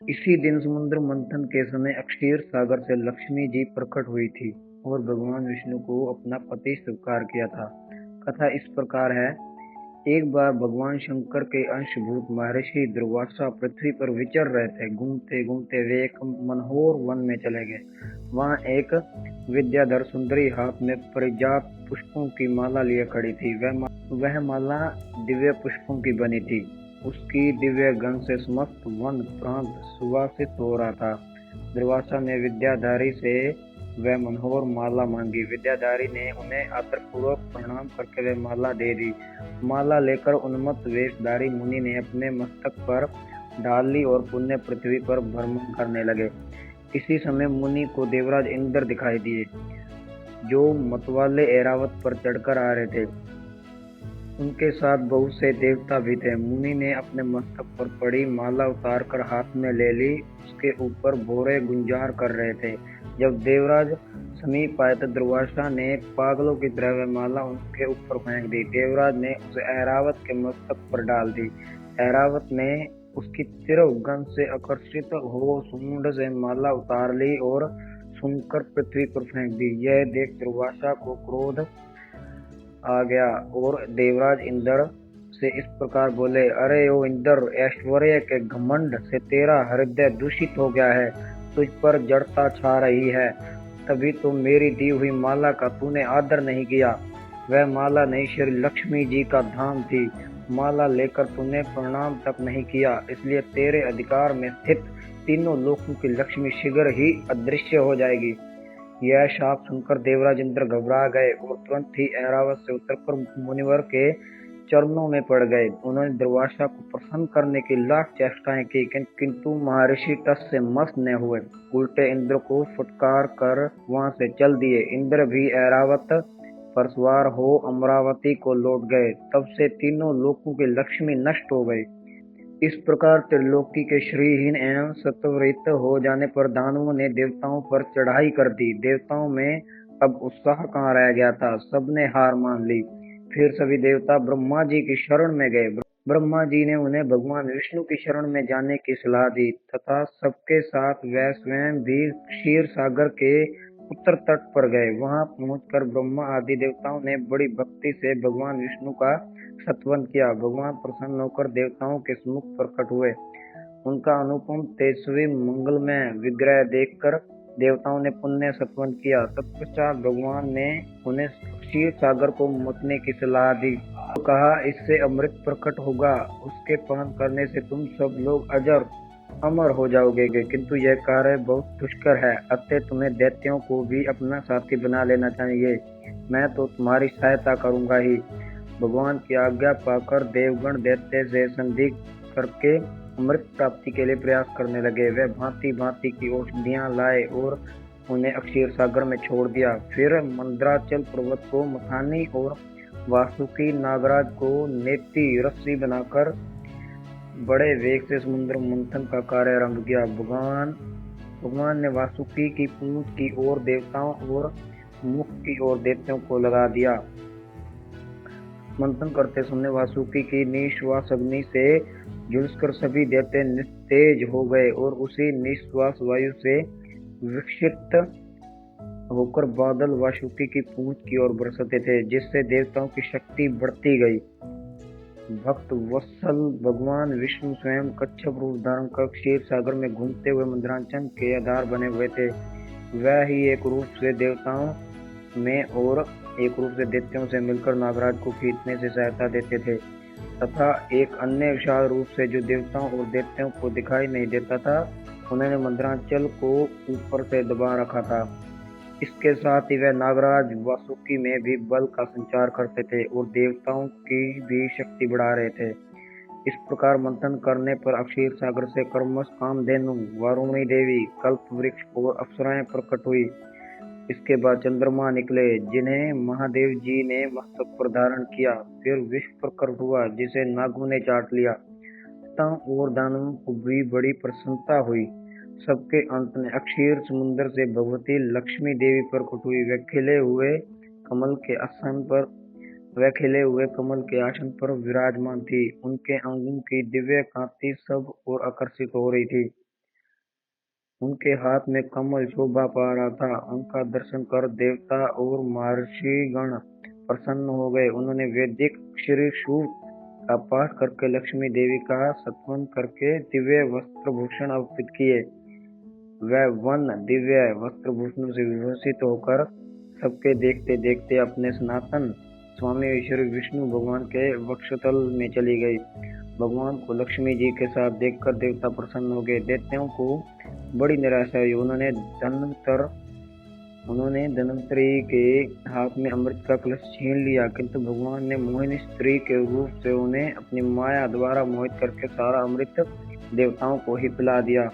इसी दिन समुद्र मंथन के समय क्षीर सागर से लक्ष्मी जी प्रकट हुई थी और भगवान विष्णु को अपना पति स्वीकार किया था। कथा इस प्रकार है। एक बार भगवान शंकर के अंशभूत महर्षि दुर्वासा पृथ्वी पर विचर रहे थे। घूमते घूमते वे एक मनोहर वन में चले गए। वहां एक विद्याधर सुंदरी हाथ में परिजात पुष्पों की माला लिए खड़ी थी। वह माला दिव्य पुष्पों की बनी थी। उसकी दिव्य गंध से समस्त वन प्रांत सुवासित हो रहा था। दुर्वासा ने विद्याधरी से वह मनोहर माला मांगी। विद्याधरी ने उन्हें आदरपूर्वक प्रणाम करके वह माला दे दी। माला लेकर उन्मत्त वेशधारी मुनि ने अपने मस्तक पर डाल ली और पुण्य पृथ्वी पर भ्रमण करने लगे। इसी समय मुनि को देवराज इंद्र दिखाई दिए, जो मतवाले ऐरावत पर चढ़कर आ रहे थे। उनके साथ बहुत से देवता भी थे। मुनि ने अपने मस्तक पर पड़ी माला उतारकर हाथ में ले ली। उसके ऊपर भौरे गुंजार कर रहे थे। जब देवराज समीप आए तो दुर्वासा ने पागलों की तरह वह माला उनके ऊपर फेंक दी। देवराज ने उसे ऐरावत के मस्तक पर डाल दी। ऐरावत ने उसकी तीव्र गंध से आकर्षित हो सूंड से माला उतार ली और सूंघकर पृथ्वी पर फेंक दी। यह देख दुर्वासा को क्रोध आ गया और देवराज इंद्र से इस प्रकार बोले, अरे ओ इंद्र, ऐश्वर्य के घमंड से तेरा हृदय दूषित हो गया है। तुझ पर जड़ता छा रही है। तभी तो मेरी दी हुई माला का तूने आदर नहीं किया। वह माला नहीं, श्री लक्ष्मी जी का धाम थी। माला लेकर तूने प्रणाम तक नहीं किया, इसलिए तेरे अधिकार में स्थित तीनों लोकों की लक्ष्मी शीघ्र ही अदृश्य हो जाएगी। यह शाप सुनकर देवराज इंद्र घबरा गए और तुरंत ही ऐरावत से उतरकर मुनिवर के चरणों में पड़ गए। उन्होंने दुर्वासा को प्रसन्न करने की लाख चेष्टाएं की, किंतु महर्षि टस से मस न हुए। उल्टे इंद्र को फटकार कर वहां से चल दिए। इंद्र भी ऐरावत पर सवार हो अमरावती को लौट गए। तब से तीनों लोकों की लक्ष्मी नष्ट हो गई। इस प्रकार त्रिलोकी के श्रीहीन एवं सत्वरहित हो जाने पर दानवों ने देवताओं पर चढ़ाई कर दी। देवताओं में अब उत्साह कहाँ रह गया था। सबने हार मान ली। फिर सभी देवता ब्रह्मा जी की शरण में गए। ब्रह्मा जी ने उन्हें भगवान विष्णु की शरण में जाने की सलाह दी तथा सबके साथ वह स्वयं भी क्षीर सागर के उत्तर तट पर गए। वहां पहुंचकर ब्रह्मा आदि देवताओं ने बड़ी भक्ति से भगवान विष्णु का स्तवन किया। भगवान प्रसन्न होकर देवताओं के सम्मुख प्रकट हुए। उनका अनुपम तेजस्वी मंगलमय विग्रह देखकर देवताओं ने पुण्य स्तवन किया। तत्पश्चात भगवान ने उन्हें क्षीर सागर को मुतने की सलाह दी। तो कहा, इससे अमृत प्रकट होगा। उसके पान करने से तुम सब लोग अमर हो जाओगे, किंतु यह कार्य बहुत दुष्कर है। अतः तुम्हें दैत्यों को भी अपना साथी बना लेना चाहिए। मैं तो तुम्हारी सहायता करूंगा ही। भगवान की आज्ञा पाकर देवगण दैत्य से संधि करके अमृत प्राप्ति के लिए प्रयास करने लगे। वे भांति भांति की औषधियां लाए और उन्हें अक्षीर सागर में छोड़ दिया। फिर मंद्राचल पर्वत को मथानी और वासुकी नागराज को नेति रस्सी बनाकर बड़े वेग से समुद्र मंथन का कार्य आरंभ किया। भगवान ने वासुकी की पूंछ की ओर देवताओं और मुख की ओर दैत्यों को लगा दिया। मंथन करते समय वासुकी की निश्वास अग्नि से झुलसकर सभी दैत्य निस्तेज हो गए और उसी निश्वास वायु से विक्षिप्त होकर बादल वासुकी की पूंछ की ओर बरसते थे, जिससे देवताओं की शक्ति बढ़ती गई। भक्त वत्सल भगवान विष्णु स्वयं कच्छप रूप धारण कर क्षीर सागर में घूमते हुए मंदराचल के आधार बने हुए थे। वह ही एक रूप से देवताओं में और एक रूप से दैत्यों से मिलकर नागराज को खींचने से सहायता देते थे तथा एक अन्य विशाल रूप से जो देवताओं और दैत्यों को दिखाई नहीं देता था, उन्होंने मंदराचल को ऊपर से दबा रखा था। इसके साथ ही वह नागराज वासुकी में भी बल का संचार करते थे और देवताओं की भी शक्ति बढ़ा रहे थे। इस प्रकार मंथन करने पर क्षीर सागर से क्रमश कामधेनु, वारुणी देवी, कल्प वृक्ष और अप्सराएं प्रकट हुई। इसके बाद चंद्रमा निकले, जिन्हें महादेव जी ने मस्तक पर धारण किया। फिर विष प्रकट हुआ, जिसे नागों ने चाट लिया। देवताओं और दानवों को भी बड़ी प्रसन्नता हुई। सबके अंत में अक्षीर समुद्र से भगवती लक्ष्मी देवी प्रकट हुई। वह खिले हुए कमल के आसन पर विराजमान थी। उनके अंगों की दिव्य कांति सब और आकर्षित हो रही थी। उनके हाथ में कमल शोभा पा रहा था। उनका दर्शन कर देवता और महर्षिगण प्रसन्न हो गए। उन्होंने वैदिक श्री सूक्त का पाठ करके लक्ष्मी देवी का स्तवन करके दिव्य वस्त्रभूषण अर्पित किए। वह वन दिव्य वस्त्रभूषणों से विभूषित होकर सबके देखते देखते अपने सनातन स्वामी ईश्वर विष्णु भगवान के वक्षस्थल में चली गई। भगवान को लक्ष्मी जी के साथ देखकर देवता प्रसन्न हो गए। दैत्यों को बड़ी निराशा हुई। उन्होंने धन्वंतरि के हाथ में अमृत का कलश छीन लिया, किंतु भगवान ने मोहिनी स्त्री के रूप से उन्हें अपनी माया द्वारा मोहित करके सारा अमृत देवताओं को ही पिला दिया।